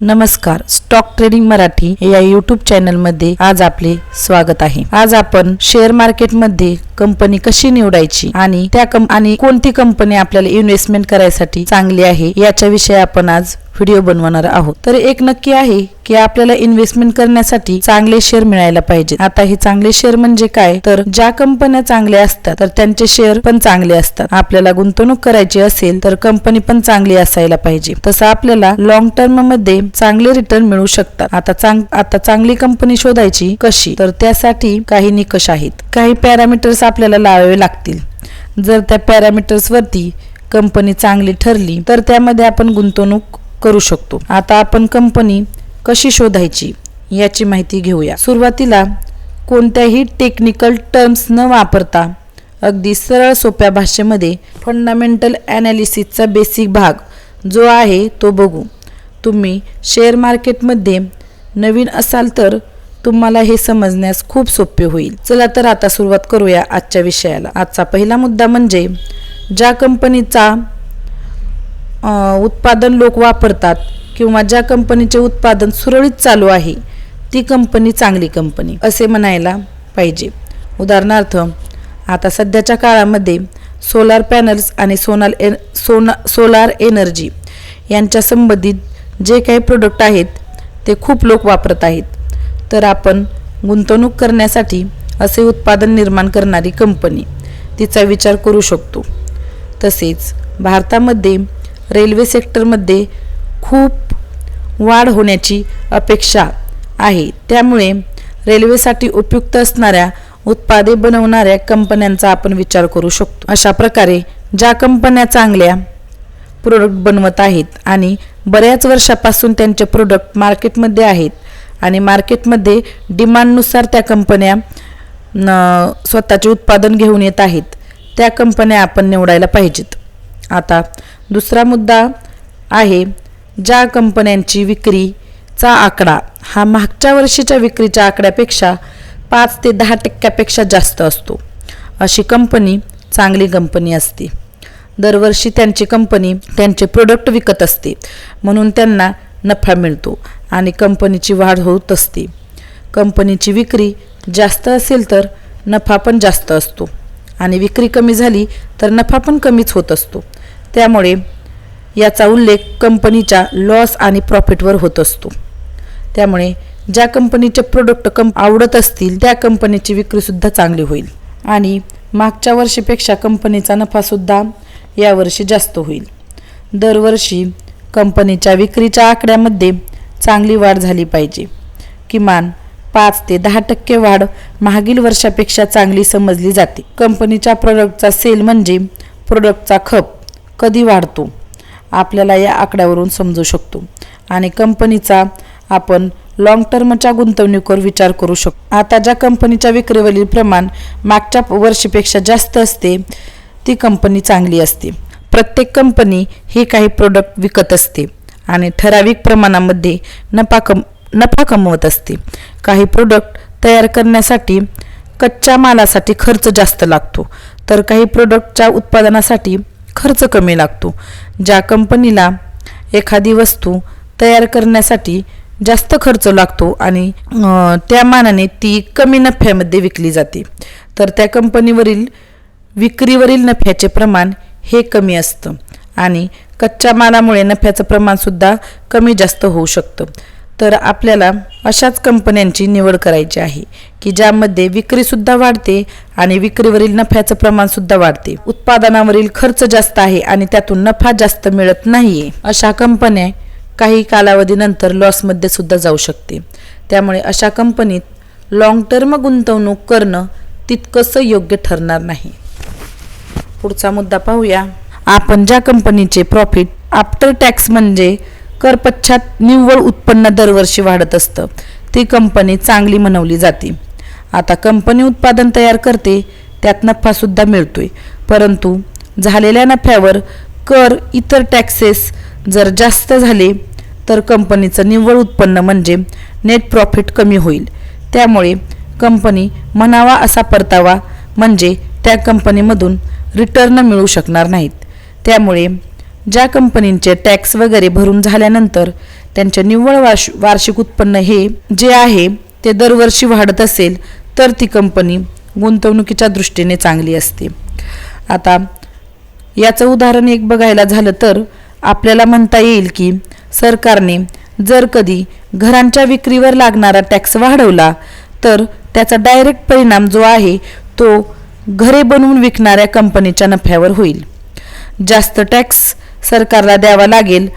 नमस्कार, stock trading Marathi या YouTube चॅनलमध्ये आज आपले स्वागत आहे। आज आपण शेअर मार्केटमध्ये कंपनी कशी निवडायची आणि आणि कोणती कंपनी आपल्याला इन्व्हेस्टमेंट करायसाठी चांगली आहे याच्या विषयी आपण आज व्हिडिओ बनवणार आहोत। तर एक नक्की आहे की आपल्याला इन्व्हेस्टमेंट करण्यासाठी चांगले शेअर मिळायला पाहिजे। आता हे चांगले शेअर म्हणजे काय, तर ज्या कंपन्या चांगल्या असतात तर त्यांचे शेअर पण चांगले असतात। आपल्याला गुंतवणूक करायची असेल तर कंपनी पण चांगली असायला पाहिजे। तसं आपल्याला लॉंग टर्म मध्ये चांगले रिटर्न मिळू शकतात। आता चांगली कंपनी शोधायची कशी, तर त्यासाठी काही निकष आहेत, काही पॅरामीटर्स आपल्याला लावावे लागतील। जर त्या पॅरामीटर्स वरती कंपनी चांगली ठरली तर त्यामध्ये आपण गुंतवणूक करू शकतो। आता आपण कंपनी कशी शोधायची याची माहिती घेऊया। सुरुवातीला कोणत्याही टेक्निकल टर्म्स न वापरता अगदी सरळ सोप्या भाषेमध्ये फंडामेंटल ॲनालिसिसचा बेसिक भाग जो आहे तो बघू। तुम्ही शेअर मार्केटमध्ये नवीन असाल तर तुम्हाला हे समजण्यास खूप सोपे होईल। चला तर आता सुरुवात करूया आजच्या विषयाला। आजचा पहिला मुद्दा म्हणजे ज्या कंपनीचा उत्पादन लोक वापरतात किंवा ज्या कंपनीचे उत्पादन सुरळीत चालू आहे ती कंपनी चांगली कंपनी असे म्हणायला पाहिजे। उदाहरणार्थ आता सध्याच्या काळामध्ये सोलार पॅनल्स आणि सोलार एनर्जी यांच्या संबंधित जे काही प्रोडक्ट आहेत ते खूप लोक वापरत आहेत। तर आपण गुंतवणूक करण्यासाठी असे उत्पादन निर्माण करणारी कंपनी तिचा विचार करू शकतो। तसेच भारतामध्ये रेल्वे सेक्टरमध्ये खूप वाढ होण्याची अपेक्षा आहे, त्यामुळे रेल्वेसाठी उपयुक्त असणाऱ्या उत्पादने बनवणाऱ्या कंपन्यांचा आपण विचार करू शकतो। अशा प्रकारे ज्या कंपन्या चांगल्या प्रोडक्ट बनवत आहेत आणि बऱ्याच वर्षापासून त्यांचे प्रोडक्ट मार्केटमध्ये आहेत आणि मार्केटमध्ये डिमांडनुसार त्या कंपन्या स्वतःचे उत्पादन घेऊन येत आहेत, त्या कंपन्या आपण निवडायला पाहिजेत। आता दुसरा मुद्दा आहे ज्या कंपन्यांची विक्रीचा आकडा हा मागच्या वर्षीच्या विक्रीच्या आकड्यापेक्षा 5 ते 10% जास्त असतो, अशी कंपनी चांगली कंपनी असते। दरवर्षी त्यांची कंपनी त्यांचे प्रोडक्ट विकत असते म्हणून त्यांना नफा मिळतो आणि कंपनीची वाढ होत असते। कंपनीची विक्री जास्त असेल तर नफा पण जास्त असतो आणि विक्री कमी झाली तर नफा पण कमीच होत असतो। त्यामुळे याचा उल्लेख कंपनीच्या लॉस आणि प्रॉफिटवर होत असतो। त्यामुळे ज्या कंपनीचे प्रोडक्ट आवडत असतील त्या कंपनीची विक्री सुद्धा चांगली होईल आणि मागच्या वर्षीपेक्षा कंपनीचा नफा सुद्धा यावर्षी जास्त होईल। दरवर्षी कंपनीच्या विक्रीच्या आकड्यामध्ये चांगली वाढ झाली पाहिजे। किमान 5 ते 10% वाढ मागील वर्षापेक्षा चांगली समजली जाते। कंपनीच्या प्रोडक्टचा सेल म्हणजे प्रोडक्टचा खप कधी वाढतो आपल्याला या आकड्यावरून समजू शकतो आणि कंपनीचा आपण लॉंग टर्मच्या गुंतवणुकीवर विचार करू शकतो। आता ज्या कंपनीच्या विक्रीवरील प्रमाण मागच्या वर्षीपेक्षा जास्त असते ती कंपनी चांगली असते। प्रत्येक कंपनी ही काही प्रोडक्ट विकत असते आणि ठराविक प्रमाणामध्ये नफा कमवत असते। काही प्रोडक्ट तयार करण्यासाठी कच्च्या मालासाठी खर्च जास्त लागतो तर काही प्रोडक्टच्या उत्पादनासाठी खर्च कमी लागतो। ज्या कंपनीला एखादी वस्तू तयार करण्यासाठी जास्त खर्च लागतो आणि त्या मानाने ती कमी नफ्यामध्ये विकली जाते तर त्या कंपनीवरील विक्रीवरील नफ्याचे प्रमाण हे कमी असतं आणि कच्च्या मालामुळे नफ्याचं प्रमाण सुद्धा कमी जास्त होऊ शकतं। तर आपल्याला अशाच कंपन्यांची निवड करायची आहे की ज्यामध्ये विक्री सुद्धा वाढते आणि विक्रीवरील नफ्याचं प्रमाण सुद्धा वाढते। उत्पादनावरील खर्च जास्त आहे आणि त्यातून नफा जास्त मिळत नाहीये, अशा कंपन्या काही कालावधीनंतर लॉसमध्ये सुद्धा जाऊ शकते। त्यामुळे अशा कंपनीत लॉंग टर्म गुंतवणूक करणं तितकंसं योग्य ठरणार नाही। पुढचा मुद्दा पाहूया। आपण ज्या कंपनीचे प्रॉफिट आफ्टर टॅक्स म्हणजे कर पश्चात निव्वळ उत्पन्न दरवर्षी वाढत असतं ती कंपनी चांगली म्हणवली जाते। आता कंपनी उत्पादन तयार करते त्यात नफा सुद्धा मिळतोय, परंतु झालेल्या नफ्यावर कर इतर टॅक्सेस जर जास्त झाले तर कंपनीचं निव्वळ उत्पन्न म्हणजे नेट प्रॉफिट कमी होईल। त्यामुळे कंपनी म्हणावा असा परतावा म्हणजे त्या कंपनीमधून रिटर्न मिळू शकणार नाहीत। त्यामुळे ज्या कंपनींचे टॅक्स वगैरे भरून झाल्यानंतर त्यांचे निव्वळ वार्षिक उत्पन्न हे जे आहे ते दरवर्षी वाढत असेल तर ती कंपनी गुंतवणुकीच्या दृष्टीने चांगली असते. आता याचं उदाहरण एक बघायला झालं तर आपल्याला म्हणता येईल की सरकारने जर कधी घरांच्या विक्रीवर लागणारा टॅक्स वाढवला तर त्याचा डायरेक्ट परिणाम जो आहे तो घरे बनवून विकणाऱ्या कंपनीच्या नफ्यावर होईल. जास्त टॅक्स सरकारला द्यावा लागेल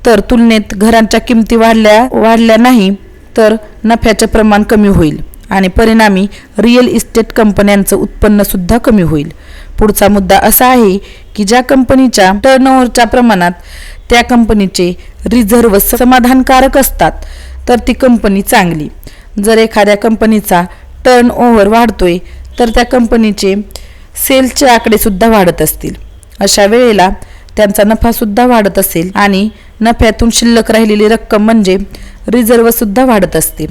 तर तुलनेत घरांच्या किमती वाढल्या नाही तर नफ्याचे प्रमाण कमी होईल आणि परिणामी रिअल इस्टेट कंपन्यांचं उत्पन्न सुद्धा कमी होईल. पुढचा मुद्दा असा आहे की ज्या कंपनीच्या टर्नओव्हरच्या प्रमाणात त्या कंपनीचे रिझर्व्ह समाधानकारक असतात तर ती कंपनी चांगली. जर एखाद्या कंपनीचा टर्नओव्हर वाढतोय तर त्या कंपनीचे सेल्सचे आकडे सुद्धा वाढत असतील. अशा वेळेला त्यांचा नफा सुद्धा वाढत असेल आणि नफ्यातून शिल्लक राहिलेली रक्कम म्हणजे रिझर्व्ह सुद्धा वाढत असते.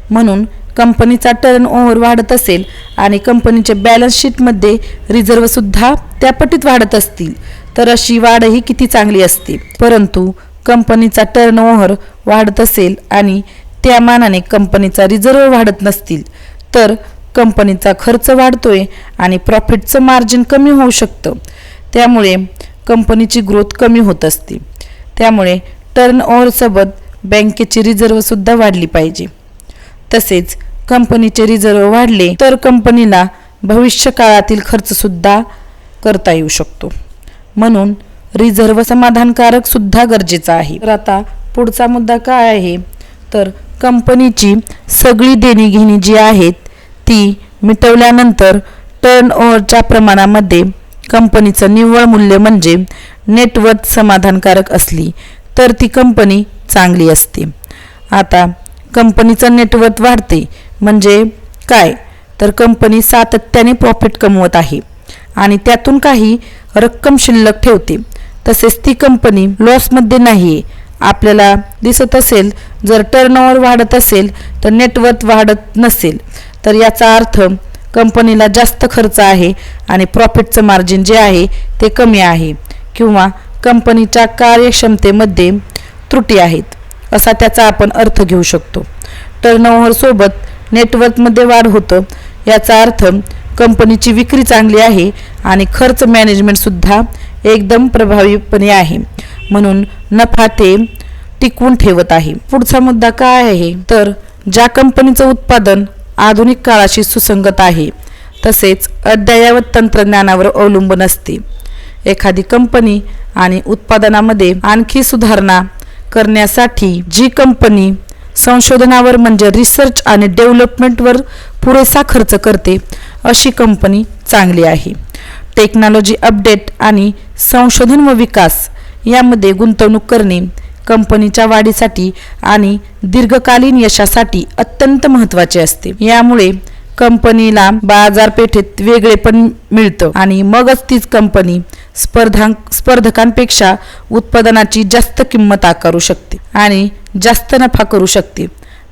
म्हणून कंपनीचा टर्नओव्हर वाढत असेल आणि कंपनीचे बॅलन्स शीटमध्ये रिझर्व्ह सुद्धा त्या पटीत वाढत असतील तर अशी वाढही किती चांगली असते. परंतु कंपनीचा टर्नओव्हर वाढत असेल आणि त्या मानाने कंपनीचा रिझर्व्ह वाढत नसतील तर कंपनीचा खर्च वाढतोय आणि प्रॉफिटचं मार्जिन कमी होऊ शकतं. त्यामुळे कंपनीची ग्रोथ कमी होत असते. त्यामुळे टर्नओव्हरसोबत बँकेची रिझर्व्ह सुद्धा वाढली पाहिजे. तसेच कंपनीचे रिझर्व्ह वाढले तर कंपनीला भविष्य काळातील खर्च सुद्धा करता येऊ शकतो. म्हणून रिझर्व्ह समाधानकारक सुद्धा गरजेचा आहे. तर आता पुढचा मुद्दा काय आहे तर कंपनीची सगळी देणीघेणी जी आहेत ती मिटवल्यानंतर टर्नओव्हरच्या प्रमाणामध्ये कंपनीचं निव्वळ मूल्य म्हणजे नेटवर्थ समाधानकारक असली तर ती कंपनी चांगली असते. आता कंपनीचं नेटवर्थ वाढते म्हणजे काय तर कंपनी सातत्याने प्रॉफिट कमवत आहे आणि त्यातून काही रक्कम शिल्लक ठेवते. तसेच ती कंपनी लॉसमध्ये नाही. आपल्याला दिसत असेल जर टर्नओव्हर वाढत असेल तर नेटवर्थ वाढत नसेल तर याचा अर्थ कंपनीला जास्त खर्च आहे आणि प्रॉफिटचं मार्जिन जे आहे ते कमी आहे किंवा कंपनीच्या कार्यक्षमतेमध्ये त्रुटी आहेत असा त्याचा आपण अर्थ घेऊ शकतो. टर्नओव्हर सोबत नेटवर्थमध्ये वाढ होतं याचा अर्थ कंपनीची विक्री चांगली आहे आणि खर्च मॅनेजमेंट सुद्धा एकदम प्रभावीपणे आहे म्हणून नफा ते टिकवून ठेवत आहे. पुढचा मुद्दा काय आहे तर ज्या कंपनीचं उत्पादन आधुनिक काळाशी सुसंगत आहे तसेच अद्ययावत तंत्रज्ञानावर अवलंबून असते. एखादी कंपनी आणि उत्पादनामध्ये आणखी सुधारणा करण्यासाठी जी कंपनी संशोधनावर म्हणजे रिसर्च आणि डेव्हलपमेंटवर पुरेसा खर्च करते अशी कंपनी चांगली आहे. टेक्नॉलॉजी अपडेट आणि संशोधन व विकास यामध्ये गुंतवणूक करणे कंपनीच्या वाढीसाठी आणि दीर्घकालीन यशासाठी अत्यंत महत्त्वाचे असते. यामुळे कंपनीला बाजारपेठेत वेगळेपण मिळतं आणि मगच तीच कंपनी स्पर्धकांपेक्षा उत्पादनाची जास्त किंमत आकारू शकते आणि जास्त नफा करू शकते.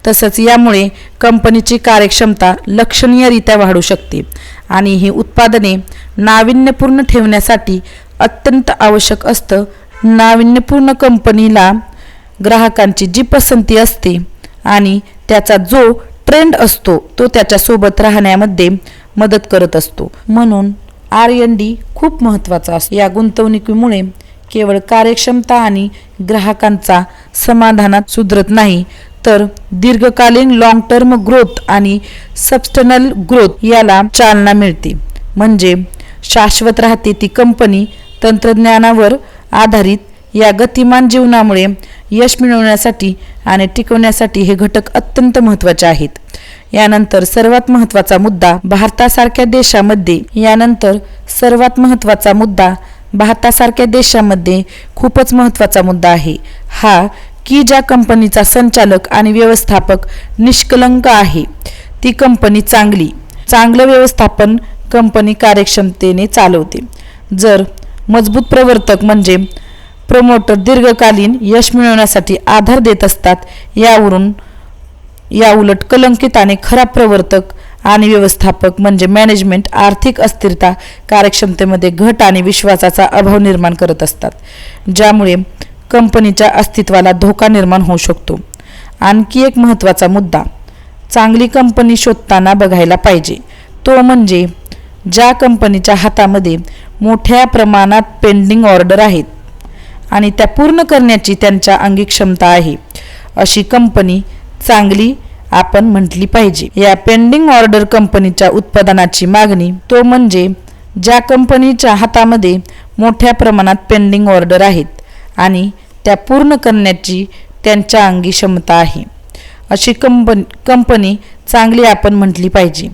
तसंच यामुळे कंपनीची कार्यक्षमता लक्षणीयरित्या वाढू शकते आणि ही उत्पादने नाविन्यपूर्ण ठेवण्यासाठी अत्यंत आवश्यक असतं. नाविन्यपूर्ण कंपनीला ग्राहकांची जी पसंती असते आणि त्याचा जो ट्रेंड असतो तो त्याच्यासोबत राहण्यामध्ये मदत करत असतो. म्हणून R&D खूप महत्त्वाचा असतो. या गुंतवणुकीमुळे केवळ कार्यक्षमता आणि ग्राहकांचा समाधानात सुधरत नाही तर दीर्घकालीन लॉंग टर्म ग्रोथ आणि सस्टेनेबल ग्रोथ याला चालना मिळते. म्हणजे शाश्वत राहते ती कंपनी. तंत्रज्ञानावर आधारित या गतिमान जीवनामुळे यश मिळवण्यासाठी आणि टिकवण्यासाठी हे घटक अत्यंत महत्त्वाचे आहेत. यानंतर सर्वात महत्त्वाचा मुद्दा भारतासारख्या देशामध्ये खूपच महत्त्वाचा मुद्दा आहे हा की ज्या कंपनीचा संचालक आणि व्यवस्थापक निष्कलंक आहे ती कंपनी चांगलं व्यवस्थापन कंपनी कार्यक्षमतेने चालवते. जर मजबूत प्रवर्तक म्हणजे प्रमोटर दीर्घकालीन यश मिळवण्यासाठी आधार देत असतात. याउलट कलंकित आणि खराब प्रवर्तक आणि व्यवस्थापक म्हणजे मॅनेजमेंट आर्थिक अस्थिरता, कार्यक्षमतेमध्ये घट आणि विश्वासाचा अभाव निर्माण करत असतात, ज्यामुळे कंपनीच्या अस्तित्वाला धोका निर्माण होऊ शकतो. आणखी एक महत्त्वाचा मुद्दा चांगली कंपनी शोधताना बघायला पाहिजे तो म्हणजे ज्या कंपनीच्या हातामध्ये मोठ्या प्रमाणात पेंडिंग ऑर्डर आहेत आणि त्या पूर्ण करण्याची त्यांच्या अंगी क्षमता आहे, अशी कंपनी चांगली आपण म्हटली पाहिजे. या पेंडिंग ऑर्डर कंपनीच्या उत्पादनाची मागणी तो म्हणजे ज्या कंपनीच्या हातामध्ये मोठ्या प्रमाणात पेंडिंग ऑर्डर आहेत आणि त्या पूर्ण करण्याची त्यांच्या अंगी क्षमता आहे, अशी कंपनी चांगली आपण म्हटली पाहिजे.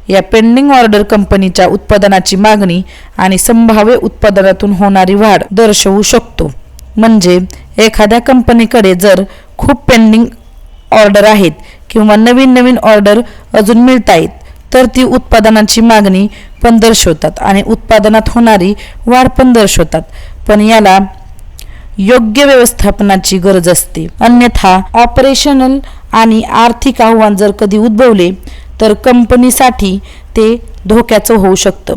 या पेंडिंग ऑर्डर कंपनीच्या उत्पादनाची मागणी आणि संभाव्य उत्पादनातून होणारी वाढ दर्शवू शकतो. म्हणजे एखाद्या कंपनीकडे जर खूप पेंडिंग ऑर्डर आहेत किंवा नवीन ऑर्डर अजून मिळत आहेत तर ती उत्पादनाची मागणी पण दर्शवतात आणि उत्पादनात होणारी वाढ पण दर्शवतात. पण याला योग्य व्यवस्थापनाची गरज असते. अन्यथा ऑपरेशनल आणि आर्थिक आव्हान जर कधी उद्भवले तर कंपनीसाठी ते धोक्याचं होऊ शकतं.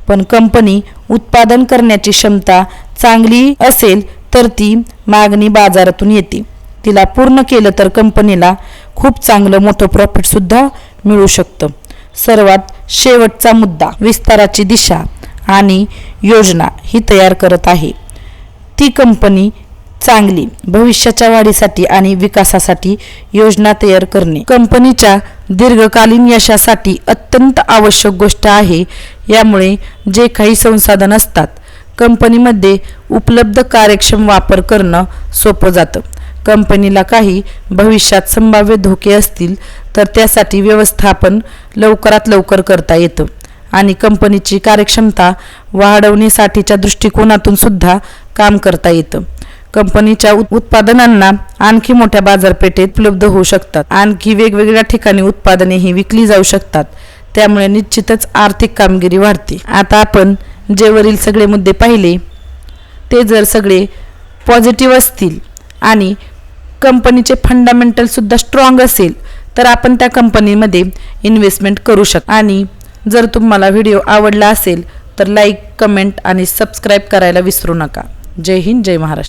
पण कंपनी उत्पादन करण्याची क्षमता चांगली असेल तर ती मागणी बाजारातून येते. तिला पूर्ण केलं तर कंपनीला खूप चांगलं मोठं प्रॉफिटसुद्धा मिळू शकतं. सर्वात शेवटचा मुद्दा विस्ताराची दिशा आणि योजना ही तयार करत आहे. ती कंपनी चांगली भविष्याच्या वाढीसाठी आणि विकासासाठी योजना तयार करणे कंपनीच्या दीर्घकालीन यशासाठी अत्यंत आवश्यक गोष्ट आहे. यामुळे जे काही संसाधन असतात कंपनीमध्ये उपलब्ध कार्यक्षम वापर करणं सोपं जातं. कंपनीला काही भविष्यात संभाव्य धोके असतील तर त्यासाठी व्यवस्थापन लवकरात लवकर करता येतं आणि कंपनीची कार्यक्षमता वाढवण्यासाठीच्या दृष्टिकोनातून सुद्धा काम करता येतं. कंपनीच्या उत्पादनांना आणखी मोठ्या बाजारपेठेत उपलब्ध होऊ शकतात. आणखी वेगवेगळ्या ठिकाणी उत्पादने ही विकली जाऊ शकतात. त्यामुळे निश्चितच आर्थिक कामगिरी वाढते. आता आपण जे वरील सगळे मुद्दे पाहिले ते जर सगळे पॉझिटिव्ह असतील आणि कंपनीचे फंडामेंटल सुद्धा स्ट्रॉंग असेल तर आपण त्या कंपनीमध्ये इन्व्हेस्टमेंट करू शकतो. आणि जर तुम्हाला व्हिडिओ आवडला असेल तर लाईक, कमेंट आणि सबस्क्राईब करायला विसरू नका. जय हिंद, जय महाराष्ट्र.